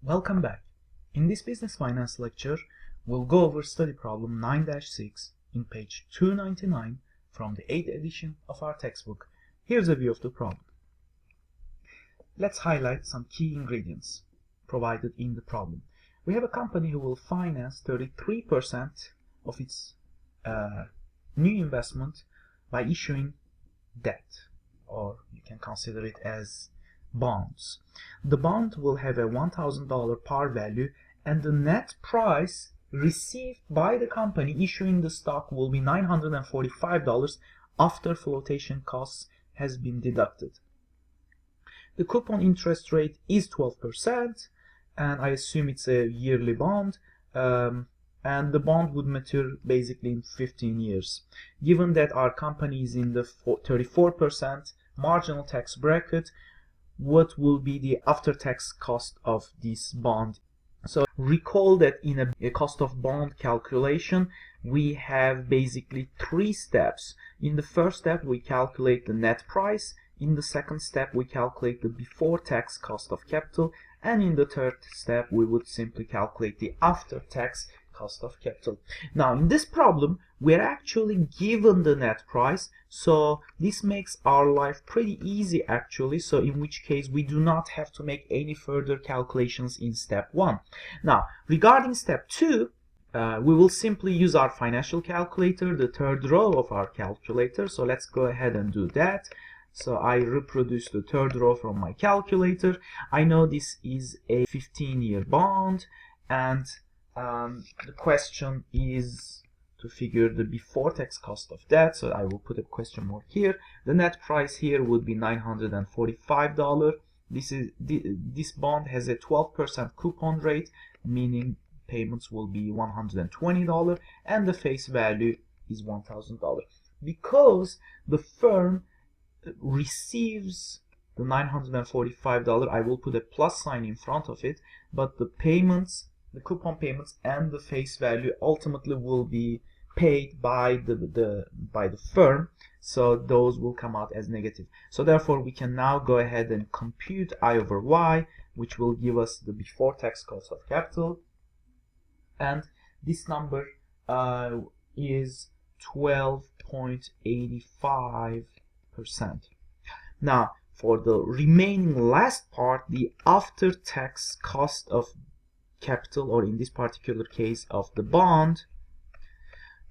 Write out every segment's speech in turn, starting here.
Welcome back. In this business finance lecture, we'll go over study problem 9-6 in page 299 from the 8th edition of our textbook. Here's a view of the problem. Let's highlight some key ingredients provided in the problem. We have a company who will finance 33% of its new investment by issuing debt, or you can consider it as bonds. The bond will have a $1,000 par value, and the net price received by the company issuing the stock will be $945 after flotation costs has been deducted. The coupon interest rate is 12%, and I assume it's a yearly bond, and the bond would mature basically in 15 years. Given that our company is in the 34% marginal tax bracket, what will be the after-tax cost of this bond? So recall that in a cost of bond calculation, we have basically three steps. In the first step, we calculate the net price. In the second step, we calculate the before-tax cost of capital. And in the third step, we would simply calculate the after-tax cost of capital. Now, in this problem, we're actually given the net price, so this makes our life pretty easy actually, so in which case we do not have to make any further calculations in step 1. Now, regarding step 2, we will simply use our financial calculator, the third row of our calculator, so let's go ahead and do that. So I reproduce the third row from my calculator. I know this is a 15-year bond, and the question is to figure the before tax cost of that, so I will put a question mark here. The net price here would be $945. This bond has a 12% coupon rate, meaning payments will be $120, and the face value is $1,000. Because the firm receives the $945, I will put a plus sign in front of it, but the payments, the coupon payments and the face value ultimately will be paid by the firm, so those will come out as negative. So therefore we can now go ahead and compute I over y, which will give us the before tax cost of capital, and this number is 12.85%. Now for the remaining last part, the after tax cost of capital, or in this particular case of the bond,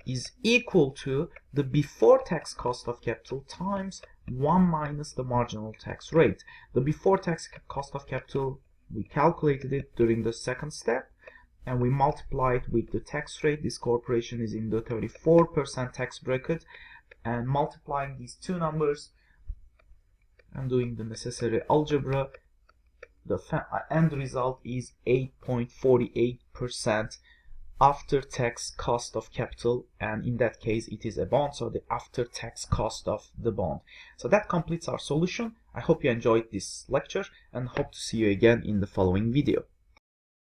is equal to the before tax cost of capital times 1 minus the marginal tax rate. The before tax cost of capital, we calculated it during the second step, and we multiply it with the tax rate. This corporation is in the 34% tax bracket, and multiplying these two numbers and doing the necessary algebra, the end result is 8.48% after tax cost of capital, and in that case it is a bond, so the after tax cost of the bond. So that completes our solution. I hope you enjoyed this lecture and hope to see you again in the following video.